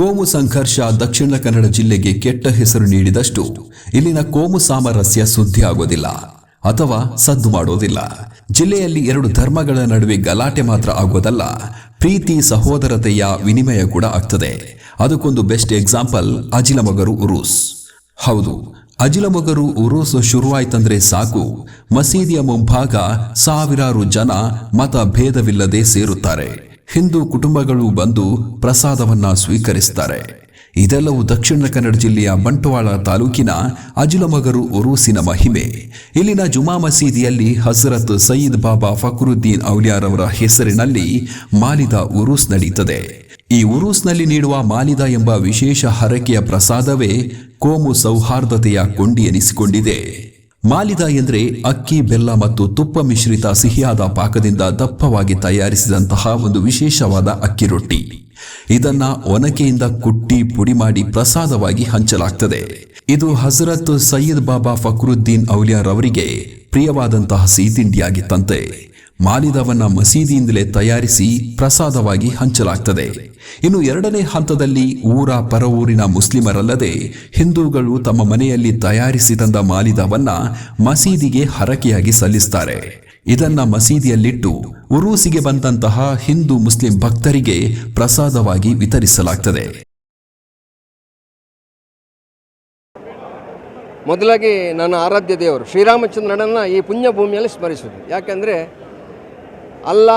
ಕೋಮು ಸಂಘರ್ಷ ದಕ್ಷಿಣ ಕನ್ನಡ ಜಿಲ್ಲೆಗೆ ಕೆಟ್ಟ ಹೆಸರು ನೀಡಿದಷ್ಟು ಇಲ್ಲಿನ ಕೋಮು ಸಾಮರಸ್ಯ ಸುದ್ದಿ ಆಗೋದಿಲ್ಲ ಅಥವಾ ಸದ್ದು ಮಾಡೋದಿಲ್ಲ. ಜಿಲ್ಲೆಯಲ್ಲಿ ಎರಡು ಧರ್ಮಗಳ ನಡುವೆ ಗಲಾಟೆ ಮಾತ್ರ ಆಗೋದಲ್ಲ, ಪ್ರೀತಿ ಸಹೋದರತೆಯ ವಿನಿಮಯ ಕೂಡ ಆಗ್ತದೆ. ಅದಕ್ಕೊಂದು ಬೆಸ್ಟ್ ಎಕ್ಸಾಂಪಲ್ ಅಜಿಲಮೊಗರು ಉರೂಸ್. ಹೌದು, ಅಜಿಲಮೊಗರು ಉರೂಸ್ ಶುರುವಾಯ್ತಂದ್ರೆ ಸಾಕು, ಮಸೀದಿಯ ಮುಂಭಾಗ ಸಾವಿರಾರು ಜನ ಮತ ಭೇದವಿಲ್ಲದೆ ಸೇರುತ್ತಾರೆ. ಹಿಂದೂ ಕುಟುಂಬಗಳು ಬಂದು ಪ್ರಸಾದವನ್ನ ಸ್ವೀಕರಿಸುತ್ತಾರೆ. ಇದೆಲ್ಲವೂ ದಕ್ಷಿಣ ಕನ್ನಡ ಜಿಲ್ಲೆಯ ಬಂಟ್ವಾಳ ತಾಲೂಕಿನ ಅಜಿಲಮೊಗರು ಉರೂಸಿನ ಮಹಿಮೆ. ಇಲ್ಲಿನ ಜುಮಾ ಮಸೀದಿಯಲ್ಲಿ ಹಜರತ್ ಸಯ್ಯದ್ ಬಾಬಾ ಫಕ್ರುದ್ದೀನ್ ಔಲಿಯಾರವರ ಹೆಸರಿನಲ್ಲಿ ಮಾಲಿದ ಉರೂಸ್ ನಡೀತದೆ. ಈ ಉರೂಸ್ನಲ್ಲಿ ನೀಡುವ ಮಾಲಿದ ಎಂಬ ವಿಶೇಷ ಹರಕೆಯ ಪ್ರಸಾದವೇ ಕೋಮು ಸೌಹಾರ್ದತೆಯ ಕೊಂಡಿ ಎನಿಸಿಕೊಂಡಿದೆ. ಮಾಲಿದ ಎಂದರೆ ಅಕ್ಕಿ, ಬೆಲ್ಲ ಮತ್ತು ತುಪ್ಪ ಮಿಶ್ರಿತ ಸಿಹಿಯಾದ ಪಾಕದಿಂದ ದಪ್ಪವಾಗಿ ತಯಾರಿಸಿದಂತಹ ಒಂದು ವಿಶೇಷವಾದ ಅಕ್ಕಿ ರೊಟ್ಟಿ. ಇದನ್ನ ಒನಕೆಯಿಂದ ಕುಟ್ಟಿ ಪುಡಿ ಮಾಡಿ ಪ್ರಸಾದವಾಗಿ ಹಂಚಲಾಗ್ತದೆ. ಇದು ಹಜರತ್ ಸಯ್ಯದ್ ಬಾಬಾ ಫಕ್ರುದ್ದೀನ್ ಔಲಿಯಾರವರಿಗೆ ಪ್ರಿಯವಾದಂತಹ ಸಿಹಿತಿಂಡಿಯಾಗಿತ್ತಂತೆ. ಮಾಲಿದವನ್ನ ಮಸೀದಿಯಿಂದಲೇ ತಯಾರಿಸಿ ಪ್ರಸಾದವಾಗಿ ಹಂಚಲಾಗ್ತದೆ. ಇನ್ನು ಎರಡನೇ ಹಂತದಲ್ಲಿ ಊರ ಪರ ಊರಿನ ಮುಸ್ಲಿಮರಲ್ಲದೆ ಹಿಂದೂಗಳು ತಮ್ಮ ಮನೆಯಲ್ಲಿ ತಯಾರಿಸಿ ತಂದ ಮಾಲಿದವನ್ನ ಮಸೀದಿಗೆ ಹರಕೆಯಾಗಿ ಸಲ್ಲಿಸ್ತಾರೆ. ಇದನ್ನ ಮಸೀದಿಯಲ್ಲಿಟ್ಟು ಉರೂಸಿಗೆ ಬಂದಂತಹ ಹಿಂದೂ ಮುಸ್ಲಿಂ ಭಕ್ತರಿಗೆ ಪ್ರಸಾದವಾಗಿ ವಿತರಿಸಲಾಗ್ತದೆ. ಮೊದಲಾಗಿ ನನ್ನ ಆರಾಧ್ಯ ದೇವರು ಶ್ರೀರಾಮಚಂದ್ರನನ್ನು ಈ ಪುಣ್ಯ ಭೂಮಿಯಲ್ಲಿ ಸ್ಮರಿಸುವುದು. ಯಾಕೆಂದರೆ ಅಲ್ಲ,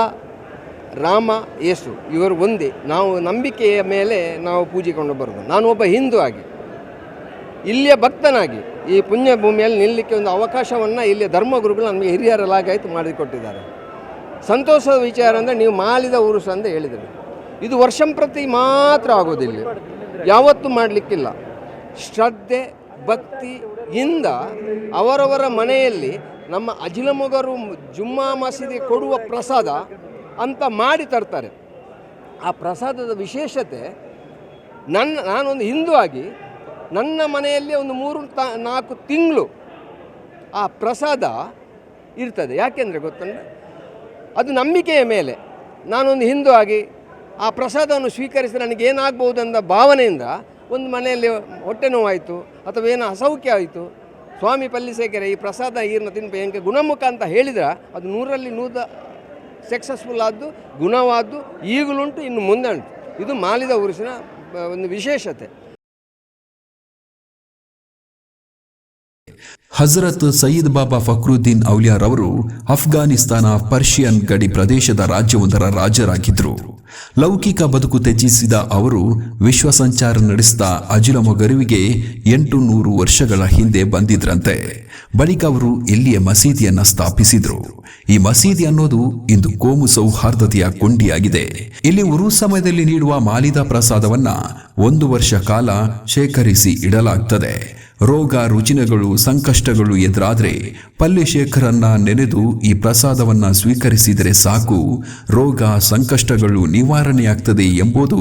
ರಾಮ, ಯೇಸು ಇವರು ಒಂದೇ. ನಾವು ನಂಬಿಕೆಯ ಮೇಲೆ ನಾವು ಪೂಜಿಕೊಂಡು ಬರೋದು. ನಾನು ಒಬ್ಬ ಹಿಂದೂ ಆಗಿ, ಇಲ್ಲಿಯ ಭಕ್ತನಾಗಿ ಈ ಪುಣ್ಯ ಭೂಮಿಯಲ್ಲಿ ನಿಲ್ಲಲಿಕ್ಕೆ ಒಂದು ಅವಕಾಶವನ್ನು ಇಲ್ಲಿಯ ಧರ್ಮಗುರುಗಳು ನಮಗೆ ಹಿರಿಯರಲಾಗಾಯಿತು ಮಾಡಿಕೊಟ್ಟಿದ್ದಾರೆ. ಸಂತೋಷದ ವಿಚಾರ ಅಂದರೆ ನೀವು ಮಾಲಿದ ಉರುಸು ಅಂತ ಹೇಳಿದರು. ಇದು ವರ್ಷಂಪ್ರತಿ ಮಾತ್ರ ಆಗೋದಿಲ್ಲ, ಯಾವತ್ತೂ ಮಾಡಲಿಕ್ಕಿಲ್ಲ. ಶ್ರದ್ಧೆ ಭಕ್ತಿಯಿಂದ ಅವರವರ ಮನೆಯಲ್ಲಿ ನಮ್ಮ ಅಜಿಲಮೊಗರು ಜುಮ್ಮಾ ಮಸೀದಿ ಕೊಡುವ ಪ್ರಸಾದ ಅಂತ ಮಾಡಿ ತರ್ತಾರೆ. ಆ ಪ್ರಸಾದದ ವಿಶೇಷತೆ ನಾನೊಂದು ಹಿಂದೂ ಆಗಿ ನನ್ನ ಮನೆಯಲ್ಲಿ ಒಂದು 3-4 ತಿಂಗಳು ಆ ಪ್ರಸಾದ ಇರ್ತದೆ. ಯಾಕೆಂದರೆ ಗೊತ್ತಂದರೆ ಅದು ನಂಬಿಕೆಯ ಮೇಲೆ. ನಾನೊಂದು ಹಿಂದೂ ಆಗಿ ಆ ಪ್ರಸಾದವನ್ನು ಸ್ವೀಕರಿಸಿ ನನಗೇನಾಗ್ಬೋದಂದ ಭಾವನೆಯಿಂದ ಒಂದು ಮನೆಯಲ್ಲಿ ಹೊಟ್ಟೆ ನೋವಾಯಿತು ಅಥವಾ ಏನೋ ಅಸೌಖ್ಯ ಆಯಿತು, ಸ್ವಾಮಿ ಪಲ್ಲಿಸೇಕೆರೆ ಈ ಪ್ರಸಾದ ಈರ್ನ ತಿನ್ಬೇಕು ಹೆಂಗೆ ಗುಣಮುಖ ಅಂತ ಹೇಳಿದರೆ ಅದು 100ರಲ್ಲಿ 100 ಸಕ್ಸಸ್ಫುಲ್ ಆದ್ದು, ಗುಣವಾದ್ದು ಈಗಲುಂಟು, ಇನ್ನು ಮುಂದೆ ಉಂಟು. ಇದು ಮಾಲಿದ ಉರುಸಿನ ಒಂದು ವಿಶೇಷತೆ. ಹಜರತ್ ಸಯ್ಯದ್ ಬಾಬಾ ಫಕ್ರುದ್ದೀನ್ ಔಲಿಯಾರವರು ಅಫ್ಘಾನಿಸ್ತಾನ ಪರ್ಷಿಯನ್ ಗಡಿ ಪ್ರದೇಶದ ರಾಜ್ಯವೊಂದರ ರಾಜರಾಗಿದ್ದರು. ಲೌಕಿಕ ಬದುಕು ತ್ಯಜಿಸಿದ ಅವರು ವಿಶ್ವ ಸಂಚಾರ ನಡೆಸಿದ ಅಜಿಲಮೊಗರುವಿಗೆ 800 ವರ್ಷಗಳ ಹಿಂದೆ ಬಂದಿದ್ರಂತೆ. ಬಳಿಕ ಅವರು ಇಲ್ಲಿಯ ಮಸೀದಿಯನ್ನ ಸ್ಥಾಪಿಸಿದ್ರು. ಈ ಮಸೀದಿ ಅನ್ನೋದು ಇಂದು ಕೋಮು ಸೌಹಾರ್ದತೆಯ ಕೊಂಡಿಯಾಗಿದೆ. ಇಲ್ಲಿ ಉರೂಸ್ ಸಮಯದಲ್ಲಿ ನೀಡುವ ಮಾಲಿದ ಪ್ರಸಾದವನ್ನ 1 ವರ್ಷ ಕಾಲ ಶೇಖರಿಸಿ ಇಡಲಾಗ್ತದೆ. ರೋಗ ರುಜಿನಗಳು ಸಂಕಷ್ಟಗಳು ಎದುರಾದ್ರೆ ಪಲ್ಲಿಶೇಖರನ್ನ ನೆನೆದು ಈ ಪ್ರಸಾದವನ್ನ ಸ್ವೀಕರಿಸಿದರೆ ಸಾಕು, ರೋಗ ಸಂಕಷ್ಟಗಳು ನಿವಾರಣೆಯಾಗ್ತದೆ ಎಂಬುದು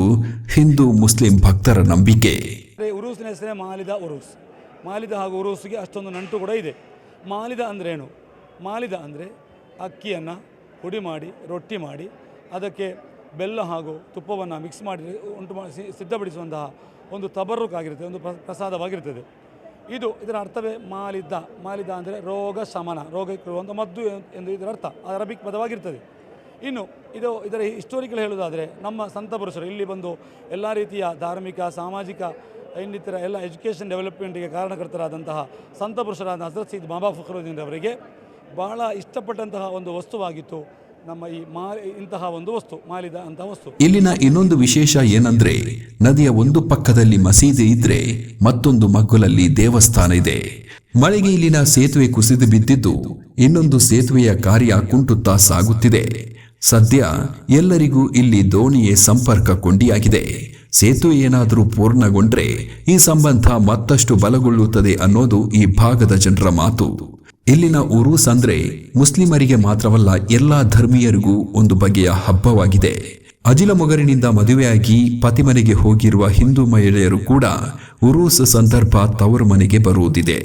ಹಿಂದೂ ಮುಸ್ಲಿಂ ಭಕ್ತರ ನಂಬಿಕೆ. ಉರೂಸಿನ ಹೆಸರೇ ಮಾಲಿದ ಉರೂಸ್. ಮಾಲಿದ ಹಾಗೂ ಉರೂಸಿಗೆ ಅಷ್ಟೊಂದು ನಂಟು ಕೂಡ ಇದೆ. ಮಾಲಿದ ಅಂದ್ರೇನು? ಮಾಲಿದ ಅಂದರೆ ಅಕ್ಕಿಯನ್ನು ಪುಡಿ ಮಾಡಿ ರೊಟ್ಟಿ ಮಾಡಿ ಅದಕ್ಕೆ ಬೆಲ್ಲ ಹಾಗೂ ತುಪ್ಪವನ್ನು ಮಿಕ್ಸ್ ಮಾಡಿ ಸಿದ್ಧಪಡಿಸುವಂತಹ ಒಂದು ತಬರುಕ್ ಆಗಿರ್ತದೆ, ಒಂದು ಪ್ರಸಾದವಾಗಿರ್ತದೆ. ಇದರ ಅರ್ಥವೇ ಮಾಲಿದ. ಮಾಲಿದ ಅಂದರೆ ರೋಗ ಶಮನ, ರೋಗಕ್ಕೆ ಇರುವಂಥ ಮದ್ದು ಎಂದು ಇದರ ಅರ್ಥ. ಅರಬಿಕ್ ಪದವಾಗಿರ್ತದೆ. ಇನ್ನು ಇದರ ಹಿಸ್ಟೋರಿಕಲ್ ಹೇಳುವುದಾದರೆ ನಮ್ಮ ಸಂತ ಪುರುಷರು ಇಲ್ಲಿ ಬಂದು ಎಲ್ಲ ರೀತಿಯ ಧಾರ್ಮಿಕ ಸಾಮಾಜಿಕ ಇನ್ನಿತರ ಎಲ್ಲ ಎಜುಕೇಷನ್ ಡೆವಲಪ್ಮೆಂಟಿಗೆ ಕಾರಣಕರ್ತರಾದಂತಹ ಸಂತ ಪುರುಷರಾದ ಹಜರತ್ ಸಯ್ಯದ್ ಬಾಬಾ ಫಕ್ರುದ್ದೀನ್ ಅವರಿಗೆ ಬಹಳ ಇಷ್ಟಪಟ್ಟಂತಹ ಒಂದು ವಸ್ತುವಾಗಿತ್ತು ನಮ್ಮ ಈ ಇಂತಹ ಒಂದು ವಸ್ತು, ಮಾಲಿದ ಅಂತಹ ವಸ್ತು. ಇಲ್ಲಿನ ಇನ್ನೊಂದು ವಿಶೇಷ ಏನಂದ್ರೆ, ನದಿಯ ಒಂದು ಪಕ್ಕದಲ್ಲಿ ಮಸೀದಿ ಇದ್ರೆ ಮತ್ತೊಂದು ಮಗ್ಗುಲಲ್ಲಿ ದೇವಸ್ಥಾನ ಇದೆ. ಮಳೆಗೆ ಇಲ್ಲಿನ ಸೇತುವೆ ಕುಸಿದು ಬಿದ್ದಿದ್ದು ಇನ್ನೊಂದು ಸೇತುವೆಯ ಕಾರ್ಯ ಕುಂಟುತ್ತಾ ಸಾಗುತ್ತಿದೆ. ಸದ್ಯ ಎಲ್ಲರಿಗೂ ಇಲ್ಲಿ ದೋಣಿಯೇ ಸಂಪರ್ಕ ಕೊಂಡಿಯಾಗಿದೆ. ಸೇತುವೆ ಏನಾದರೂ ಪೂರ್ಣಗೊಂಡ್ರೆ ಈ ಸಂಬಂಧ ಮತ್ತಷ್ಟು ಬಲಗೊಳ್ಳುತ್ತದೆ ಅನ್ನೋದು ಈ ಭಾಗದ ಜನರ ಮಾತು. ಇಲ್ಲಿನ ಉರೂಸ್ ಅಂದ್ರೆ ಮುಸ್ಲಿಮರಿಗೆ ಮಾತ್ರವಲ್ಲ, ಎಲ್ಲಾ ಧರ್ಮೀಯರಿಗೂ ಒಂದು ಬಗೆಯ ಹಬ್ಬವಾಗಿದೆ. ಅಜಿಲಮೊಗರಿನಿಂದ ಮದುವೆಯಾಗಿ ಪತಿಮನೆಗೆ ಹೋಗಿರುವ ಹಿಂದೂ ಮಹಿಳೆಯರು ಕೂಡ ಉರೂಸ್ ಸಂದರ್ಭ ತವರು ಮನೆಗೆ ಬರುವುದಿದೆ.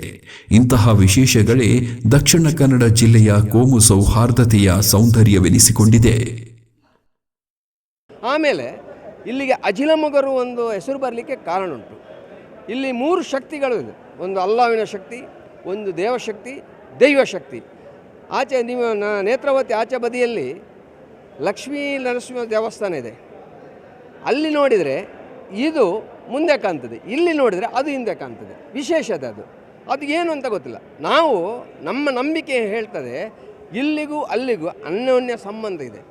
ಇಂತಹ ವಿಶೇಷಗಳೇ ದಕ್ಷಿಣ ಕನ್ನಡ ಜಿಲ್ಲೆಯ ಕೋಮು ಸೌಹಾರ್ದತೆಯ ಸೌಂದರ್ಯವೆನಿಸಿಕೊಂಡಿದೆ. ಆಮೇಲೆ ಇಲ್ಲಿಗೆ ಅಜಿಲಮೊಗರು ಒಂದು ಹೆಸರು ಬರಲಿಕ್ಕೆ ಕಾರಣ ಉಂಟು. ಇಲ್ಲಿ 3 ಶಕ್ತಿಗಳು ಇದೆ. ಒಂದು ಅಲ್ಲಾವಿನ ಶಕ್ತಿ, ಒಂದು ದೇವಶಕ್ತಿ, ದೈವಶಕ್ತಿ. ಆಚೆ ನೀವು ನೇತ್ರಾವತಿ ಆಚೆ ಬದಿಯಲ್ಲಿ ಲಕ್ಷ್ಮೀ ನರಸಿಂಹ ದೇವಸ್ಥಾನ ಇದೆ. ಅಲ್ಲಿ ನೋಡಿದರೆ ಇದು ಮುಂದೆ ಕಾಣ್ತದೆ, ಇಲ್ಲಿ ನೋಡಿದರೆ ಅದು ಹಿಂದೆ ಕಾಣ್ತದೆ. ವಿಶೇಷತೆ ಅದು ಏನು ಅಂತ ಗೊತ್ತಿಲ್ಲ. ನಾವು ನಮ್ಮ ನಂಬಿಕೆ ಹೇಳ್ತದೆ ಇಲ್ಲಿಗೂ ಅಲ್ಲಿಗೂ ಅನ್ಯೋನ್ಯ ಸಂಬಂಧ ಇದೆ.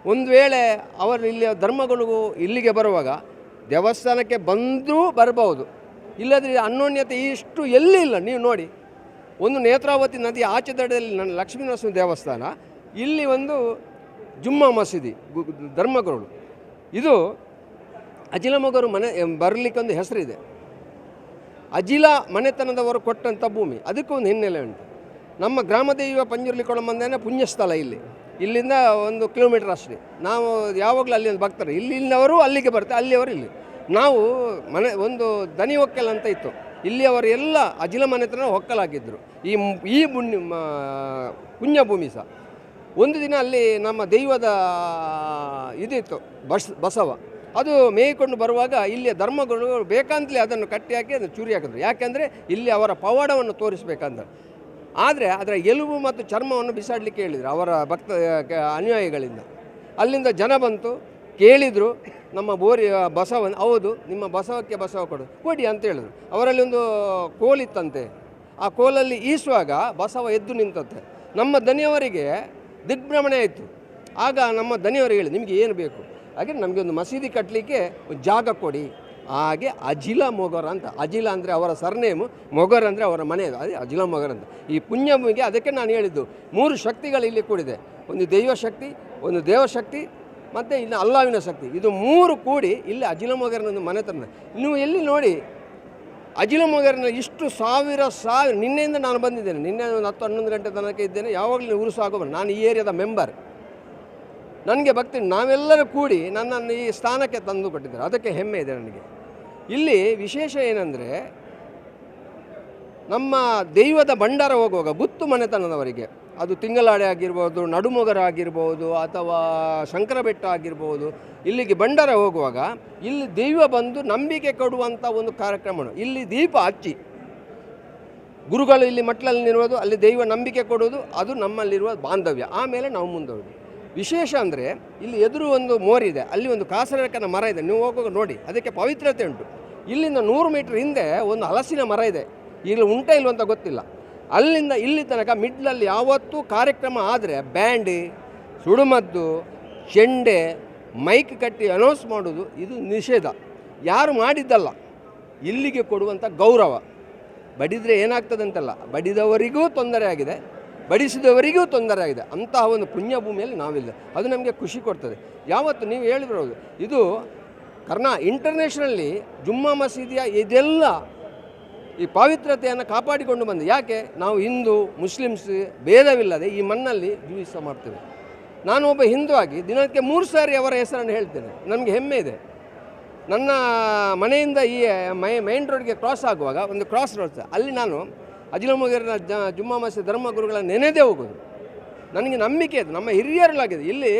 ಒಂದು ವೇಳೆ ಅವರು ಇಲ್ಲಿಯ ಧರ್ಮಗಳಿಗೂ ಇಲ್ಲಿಗೆ ಬರುವಾಗ ದೇವಸ್ಥಾನಕ್ಕೆ ಬಂದರೂ ಬರಬಹುದು, ಇಲ್ಲದ್ರೆ ಅನ್ಯೋನ್ಯತೆ ಇಷ್ಟು ಎಲ್ಲಿ ಇಲ್ಲ. ನೀವು ನೋಡಿ, ಒಂದು ನೇತ್ರಾವತಿ ನದಿ ಆಚೆ ದಡದಲ್ಲಿ ನನ್ನ ಲಕ್ಷ್ಮೀನರಸಿಂಹ ದೇವಸ್ಥಾನ, ಇಲ್ಲಿ ಒಂದು ಜುಮ್ಮಾ ಮಸೀದಿ ಧರ್ಮಗುರುಗಳು. ಇದು ಅಜಿಲಮೊಗರು ಮನೆ ಬರಲಿಕ್ಕೆ ಒಂದು ಹೆಸರಿದೆ. ಅಜಿಲ ಮನೆತನದವರು ಕೊಟ್ಟಂಥ ಭೂಮಿ, ಅದಕ್ಕೂ ಒಂದು ಹಿನ್ನೆಲೆ ಉಂಟು. ನಮ್ಮ ಗ್ರಾಮದೈವ ಪಂಜುರ್ಲಿ ಕೊಳಮಂದನ ಪುಣ್ಯಸ್ಥಳ ಇಲ್ಲಿಂದ 1 ಕಿಲೋಮೀಟರ್ ಅಷ್ಟೇ. ನಾವು ಯಾವಾಗಲೂ ಅಲ್ಲಿಂದ ಬರ್ತಾರೆ, ಇಲ್ಲಿಂದವರು ಅಲ್ಲಿಗೆ ಬರ್ತಾರೆ, ಅಲ್ಲಿಯವರು ಇಲ್ಲಿ. ನಾವು ಒಂದು ದನಿ ಒಕ್ಕಲ್ ಅಂತ ಇತ್ತು, ಇಲ್ಲಿಯವರು ಎಲ್ಲ ಅಜಿಲ ಮನೆತನ ಒಕ್ಕಲಾಗಿದ್ದರು. ಈ ಪುಣ್ಯಭೂಮಿ ಸಹ ಒಂದು ದಿನ ಅಲ್ಲಿ ನಮ್ಮ ದೈವದ ಇದಿತ್ತು, ಬಸವ, ಅದು ಮೇಯ್ಕೊಂಡು ಬರುವಾಗ ಇಲ್ಲಿಯ ಧರ್ಮಗಳು ಬೇಕಂತಲೇ ಅದನ್ನು ಕಟ್ಟಿ ಹಾಕಿ ಅದನ್ನು ಚೂರಿ ಹಾಕಿದ್ರು. ಯಾಕೆಂದರೆ ಇಲ್ಲಿ ಅವರ ಪವಾಡವನ್ನು ತೋರಿಸ್ಬೇಕಂತ. ಆದರೆ ಅದರ ಎಲುಬು ಮತ್ತು ಚರ್ಮವನ್ನು ಬಿಸಾಡಲಿಕ್ಕೆ ಹೇಳಿದರು ಅವರ ಅನುಯಾಯಿಗಳಿಂದ. ಅಲ್ಲಿಂದ ಜನ ಬಂತು, ಕೇಳಿದರು ನಮ್ಮ ಬಸವ, ಹೌದು ನಿಮ್ಮ ಬಸವಕ್ಕೆ ಬಸವ ಕೊಡಿ ಅಂತ ಹೇಳಿದ್ರು. ಅವರಲ್ಲಿ ಒಂದು ಕೋಲಿತ್ತಂತೆ, ಆ ಕೋಲಲ್ಲಿ ಈಸುವಾಗ ಬಸವ ಎದ್ದು ನಿಂತಂತೆ. ನಮ್ಮ ದನಿಯವರಿಗೆ ದಿಗ್ಭ್ರಮಣೆ ಆಯಿತು. ಆಗ ನಮ್ಮ ದನಿಯವರು ಹೇಳಿ, ನಿಮಗೆ ಏನು ಬೇಕು? ಹಾಗೆ ನಮಗೆ ಒಂದು ಮಸೀದಿ ಕಟ್ಟಲಿಕ್ಕೆ ಜಾಗ ಕೊಡಿ. ಹಾಗೆ ಅಜಿಲ ಮೊಗರ ಅಂತ, ಅಜಿಲ ಅಂದರೆ ಅವರ ಸರ್ನೇಮು, ಮೊಗರ್ ಅಂದರೆ ಅವರ ಮನೆ, ಅದೇ ಅಜಿಲ ಮೊಗರ್ ಅಂತ. ಈ ಪುಣ್ಯಭೂಮಿಗೆ ಅದಕ್ಕೆ ನಾನು ಹೇಳಿದ್ದು 3 ಶಕ್ತಿಗಳು ಇಲ್ಲಿ ಕೂಡಿದೆ. ಒಂದು ದೈವಶಕ್ತಿ, ಒಂದು ದೇವಶಕ್ತಿ ಮತ್ತು ಇನ್ನು ಅಲ್ಲಾವಿನ ಶಕ್ತಿ. ಇದು 3 ಕೂಡಿ ಇಲ್ಲಿ ಅಜಿಲ ಮೊಗರ್ನೊಂದು ಮನೆತನ. ನೀವು ಎಲ್ಲಿ ನೋಡಿ ಅಜಿಲ ಮೊಗರ್ನ ಇಷ್ಟು ಸಾವಿರ ನಿನ್ನೆಯಿಂದ ನಾನು ಬಂದಿದ್ದೇನೆ. ನಿನ್ನೆ ಒಂದು 10-11 ಗಂಟೆ ತನಕ ಇದ್ದೇನೆ. ಯಾವಾಗಲೂ ಊರು ಸಾಗೋಬಾರ್ದು. ನಾನು ಈ ಏರಿಯಾದ ಮೆಂಬರ್, ನನಗೆ ಭಕ್ತಿ. ನಾವೆಲ್ಲರೂ ಕೂಡಿ ನನ್ನನ್ನು ಈ ಸ್ಥಾನಕ್ಕೆ ತಂದು ಕೊಟ್ಟಿದ್ದಾರೆ, ಅದಕ್ಕೆ ಹೆಮ್ಮೆ ಇದೆ ನನಗೆ. ಇಲ್ಲಿ ವಿಶೇಷ ಏನಂದರೆ, ನಮ್ಮ ದೈವದ ಭಂಡಾರ ಹೋಗುವಾಗ ಬುತ್ತು ಮನೆತನದವರಿಗೆ, ಅದು ತಿಂಗಳಾಡೆ ಆಗಿರ್ಬೋದು, ನಡುಮೊಗರ ಆಗಿರ್ಬೋದು, ಅಥವಾ ಶಂಕರಬೆಟ್ಟ ಆಗಿರ್ಬೋದು, ಇಲ್ಲಿಗೆ ಭಂಡಾರ ಹೋಗುವಾಗ ಇಲ್ಲಿ ದೈವ ಬಂದು ನಂಬಿಕೆ ಕೊಡುವಂಥ ಒಂದು ಕಾರ್ಯಕ್ರಮ. ಇಲ್ಲಿ ದೀಪ ಹಚ್ಚಿ ಗುರುಗಳು ಇಲ್ಲಿ ಮಟ್ಲಲ್ಲಿ ನಿರುವುದು, ಅಲ್ಲಿ ದೈವ ನಂಬಿಕೆ ಕೊಡುವುದು, ಅದು ನಮ್ಮಲ್ಲಿರುವ ಬಾಂಧವ್ಯ. ಆಮೇಲೆ ನಾವು ಮುಂದೋಗೋದು. ವಿಶೇಷ ಅಂದರೆ ಇಲ್ಲಿ ಎದುರು ಒಂದು ಮೋರಿದೆ, ಅಲ್ಲಿ ಒಂದು ಕಾಸರಕನ ಮರ ಇದೆ. ನೀವು ಹೋಗುವಾಗ ನೋಡಿ, ಅದಕ್ಕೆ ಪವಿತ್ರತೆ ಉಂಟು. ಇಲ್ಲಿಂದ 100 ಮೀಟ್ರ್ ಹಿಂದೆ ಒಂದು ಹಲಸಿನ ಮರ ಇದೆ, ಇಲ್ಲಿ ಉಂಟಾ ಇಲ್ವಂತ ಗೊತ್ತಿಲ್ಲ. ಅಲ್ಲಿಂದ ಇಲ್ಲಿ ತನಕ ಮಿಡ್ಲಲ್ಲಿ ಯಾವತ್ತೂ ಕಾರ್ಯಕ್ರಮ ಆದರೆ ಬ್ಯಾಂಡ್, ಸುಡುಮದ್ದು, ಚೆಂಡೆ, ಮೈಕ್ ಕಟ್ಟಿ ಅನೌನ್ಸ್ ಮಾಡೋದು ಇದು ನಿಷೇಧ. ಯಾರು ಮಾಡಿದ್ದಲ್ಲ, ಇಲ್ಲಿಗೆ ಕೊಡುವಂಥ ಗೌರವ. ಬಡಿದರೆ ಏನಾಗ್ತದೆ ಅಂತಲ್ಲ, ಬಡಿದವರಿಗೂ ತೊಂದರೆ ಆಗಿದೆ, ಬಡಿಸಿದವರಿಗೂ ತೊಂದರೆ ಆಗಿದೆ. ಅಂತಹ ಒಂದು ಪುಣ್ಯಭೂಮಿಯಲ್ಲಿ ನಾವಿಲ್ಲ, ಅದು ನಮಗೆ ಖುಷಿ ಕೊಡ್ತದೆ. ಯಾವತ್ತು ನೀವು ಹೇಳಿಬಿಡೋದು, ಇದು ಇಂಟರ್ನ್ಯಾಷನಲ್ಲಿ ಜುಮ್ಮಾ ಮಸೀದಿಯ ಇದೆಲ್ಲ ಈ ಪವಿತ್ರತೆಯನ್ನು ಕಾಪಾಡಿಕೊಂಡು ಬಂದು. ಯಾಕೆ ನಾವು ಹಿಂದೂ ಮುಸ್ಲಿಮ್ಸ್ ಭೇದವಿಲ್ಲದೆ ಈ ಮಣ್ಣಲ್ಲಿ ಜೀವಿಸ ಮಾಡ್ತೇವೆ. ನಾನು ಒಬ್ಬ ಹಿಂದೂ ಆಗಿ ದಿನಕ್ಕೆ 3 ಸಾರಿ ಅವರ ಹೆಸರನ್ನು ಹೇಳ್ತೇನೆ, ನಮಗೆ ಹೆಮ್ಮೆ ಇದೆ. ನನ್ನ ಮನೆಯಿಂದ ಈ ಮೈನ್ ರೋಡ್ಗೆ ಕ್ರಾಸ್ ಆಗುವಾಗ ಒಂದು ಕ್ರಾಸ್ ರೋಡ್ಸ್, ಅಲ್ಲಿ ನಾನು ಅಜಿಲ ಮೊಗರಿನ ಜುಮ್ಮಾ ಮಸೀದಿ ಧರ್ಮಗುರುಗಳ ನೆನೆದೇ ಹೋಗೋದು. ನನಗೆ ನಂಬಿಕೆ ಇದೆ, ನಮ್ಮ ಹಿರಿಯರಲ್ಲಾಗಿದೆ. ಇಲ್ಲಿ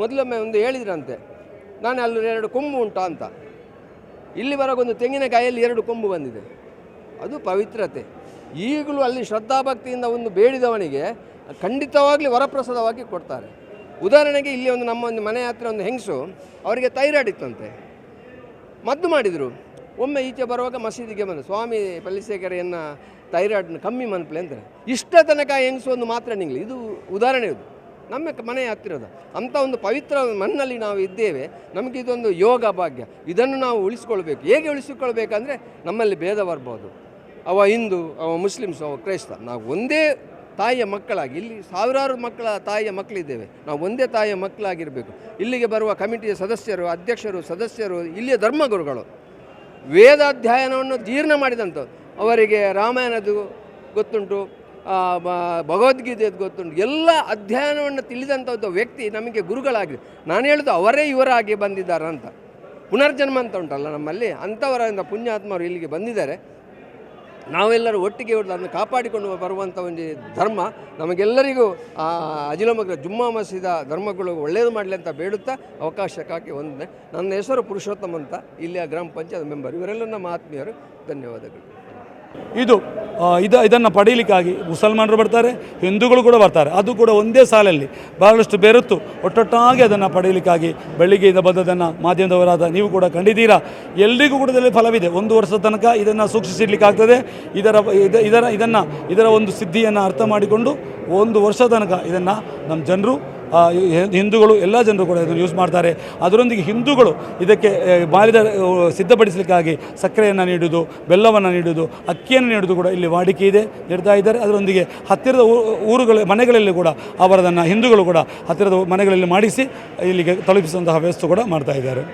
ಮೊದಲೊಮ್ಮೆ ಒಂದು ಹೇಳಿದ್ರಂತೆ, ನಾನು ಅಲ್ಲಿ 2 ಕೊಂಬು ಉಂಟಾ ಅಂತ. ಇಲ್ಲಿ ಬರೋಗೊಂದು ತೆಂಗಿನಕಾಯಲ್ಲಿ 2 ಕೊಂಬು ಬಂದಿದೆ, ಅದು ಪವಿತ್ರತೆ. ಈಗಲೂ ಅಲ್ಲಿ ಶ್ರದ್ಧಾಭಕ್ತಿಯಿಂದ ಒಂದು ಬೇಡಿದವನಿಗೆ ಖಂಡಿತವಾಗಲಿ ವರಪ್ರಸಾದವಾಗಿ ಕೊಡ್ತಾರೆ. ಉದಾಹರಣೆಗೆ ಇಲ್ಲಿ ನಮ್ಮ ಮನೆ ಹತ್ತಿರ ಒಂದು ಹೆಂಗಸು, ಅವರಿಗೆ ಥೈರಾಯ್ಡ್ ಇತ್ತಂತೆ, ಮದ್ದು ಮಾಡಿದರು. ಒಮ್ಮೆ ಈಚೆ ಬರುವಾಗ ಮಸೀದಿಗೆ ಬಂದು, ಸ್ವಾಮಿ ಪಲ್ಲಿಸೇಕರೆಯನ್ನು ಥೈರಾಯ್ಡ್ನ ಕಮ್ಮಿ ಮನ್ಪ್ಲೆ ಅಂತಾರೆ. ಇಷ್ಟ ತನಕ ಹೆಂಗಸು ಒಂದು ಮಾತ್ರ ನಿಂಗ್ಲಿ. ಇದು ಉದಾಹರಣೆ, ಇದು ನಮ್ಮ ಮನೆ ಹತ್ತಿರದ ಅಂಥ ಒಂದು ಪವಿತ್ರ ಮಣ್ಣಲ್ಲಿ ನಾವು ಇದ್ದೇವೆ. ನಮಗೆ ಇದೊಂದು ಯೋಗ ಭಾಗ್ಯ, ಇದನ್ನು ನಾವು ಉಳಿಸ್ಕೊಳ್ಬೇಕು. ಹೇಗೆ ಉಳಿಸಿಕೊಳ್ಬೇಕಂದ್ರೆ, ನಮ್ಮಲ್ಲಿ ಭೇದ ಬರ್ಬೋದು, ಅವ ಹಿಂದೂ, ಅವ ಮುಸ್ಲಿಮ್ಸ್, ಅವ ಕ್ರೈಸ್ತ. ನಾವು ಒಂದೇ ತಾಯಿಯ ಮಕ್ಕಳಾಗಿ, ಇಲ್ಲಿ ಸಾವಿರಾರು ಮಕ್ಕಳ ತಾಯಿಯ ಮಕ್ಕಳಿದ್ದೇವೆ, ನಾವು ಒಂದೇ ತಾಯಿಯ ಮಕ್ಕಳಾಗಿರಬೇಕು. ಇಲ್ಲಿಗೆ ಬರುವ ಕಮಿಟಿಯ ಸದಸ್ಯರು, ಅಧ್ಯಕ್ಷರು, ಸದಸ್ಯರು, ಇಲ್ಲಿಯ ಧರ್ಮಗುರುಗಳು ವೇದಾಧ್ಯಯನವನ್ನು ಜೀರ್ಣ ಮಾಡಿದಂಥವು. ಅವರಿಗೆ ರಾಮಾಯಣದ್ದು ಗೊತ್ತುಂಟು, ಭಗವದ್ಗೀತೆಯದು ಗೊತ್ತುಂಟು, ಎಲ್ಲ ಅಧ್ಯಯನವನ್ನು ತಿಳಿದಂಥದ್ದು ವ್ಯಕ್ತಿ ನಮಗೆ ಗುರುಗಳಾಗಿದೆ. ನಾನು ಹೇಳೋದು ಅವರೇ ಇವರಾಗಿ ಬಂದಿದ್ದಾರೆ ಅಂತ. ಪುನರ್ಜನ್ಮ ಅಂತ ಉಂಟಲ್ಲ ನಮ್ಮಲ್ಲಿ, ಅಂಥವರಿಂದ ಪುಣ್ಯಾತ್ಮರು ಇಲ್ಲಿಗೆ ಬಂದಿದ್ದಾರೆ. ನಾವೆಲ್ಲರೂ ಒಟ್ಟಿಗೆ ಅದನ್ನು ಕಾಪಾಡಿಕೊಂಡು ಬರುವಂಥ ಒಂದು ಧರ್ಮ ನಮಗೆಲ್ಲರಿಗೂ ಆ ಅಜಿಲಮಗ್ರ ಜುಮ್ಮಾ ಮಸೀದ ಧರ್ಮಗಳು ಒಳ್ಳೆಯದು ಮಾಡಲಿ ಅಂತ ಬೇಡುತ್ತಾ ಅವಕಾಶಕ್ಕಾಗಿ ಒಂದೇ. ನನ್ನ ಹೆಸರು ಪುರುಷೋತ್ತಮ್ ಅಂತ, ಇಲ್ಲಿಯ ಗ್ರಾಮ ಪಂಚಾಯತ್ ಮೆಂಬರ್. ಇವರೆಲ್ಲ ನಮ್ಮ ಆತ್ಮೀಯರು. ಧನ್ಯವಾದಗಳು. ಇದನ್ನು ಪಡೀಲಿಕ್ಕಾಗಿ ಮುಸಲ್ಮಾನರು ಬರ್ತಾರೆ, ಹಿಂದೂಗಳು ಕೂಡ ಬರ್ತಾರೆ. ಅದು ಕೂಡ ಒಂದೇ ಸಾಲಲ್ಲಿ ಬಹಳಷ್ಟು ಬೆರೆತು ಒಟ್ಟೊಟ್ಟಾಗಿ ಅದನ್ನು ಪಡೀಲಿಕ್ಕಾಗಿ ಬೆಳಿಗ್ಗೆಯಿಂದ ಬಂದದನ್ನು ಮಾಧ್ಯಮದವರಾದ ನೀವು ಕೂಡ ಕಂಡಿದ್ದೀರಾ. ಎಲ್ರಿಗೂ ಕೂಡ ಇದರಲ್ಲಿ ಫಲವಿದೆ. 1 ವರ್ಷದ ತನಕ ಇದನ್ನು ಸೂಕ್ಷಿಸಲಿಕ್ಕಾಗ್ತದೆ. ಇದರ ಒಂದು ಸಿದ್ಧಿಯನ್ನು ಅರ್ಥ ಮಾಡಿಕೊಂಡು 1 ವರ್ಷದ ತನಕ ಇದನ್ನು ನಮ್ಮ ಜನರು, ಹಿಂದೂಗಳು, ಎಲ್ಲ ಜನರು ಕೂಡ ಇದನ್ನು ಯೂಸ್ ಮಾಡ್ತಾರೆ. ಅದರೊಂದಿಗೆ ಹಿಂದೂಗಳು ಇದಕ್ಕೆ ಮಾಲಿದ ಸಿದ್ಧಪಡಿಸಲಿಕ್ಕಾಗಿ ಸಕ್ಕರೆಯನ್ನು ನೀಡುವುದು, ಬೆಲ್ಲವನ್ನು ನೀಡುವುದು, ಅಕ್ಕಿಯನ್ನು ನೀಡುವುದು ಕೂಡ ಇಲ್ಲಿ ವಾಡಿಕೆ ಇದೆ, ನೀಡ್ತಾ ಇದ್ದಾರೆ. ಅದರೊಂದಿಗೆ ಹತ್ತಿರದ ಮನೆಗಳಲ್ಲಿ ಕೂಡ ಅವರದನ್ನು ಹಿಂದೂಗಳು ಕೂಡ ಹತ್ತಿರದ ಮನೆಗಳಲ್ಲಿ ಮಾಡಿಸಿ ಇಲ್ಲಿಗೆ ತಲುಪಿಸುವಂತಹ ವ್ಯವಸ್ಥೆ ಕೂಡ ಮಾಡ್ತಾ ಇದ್ದಾರೆ.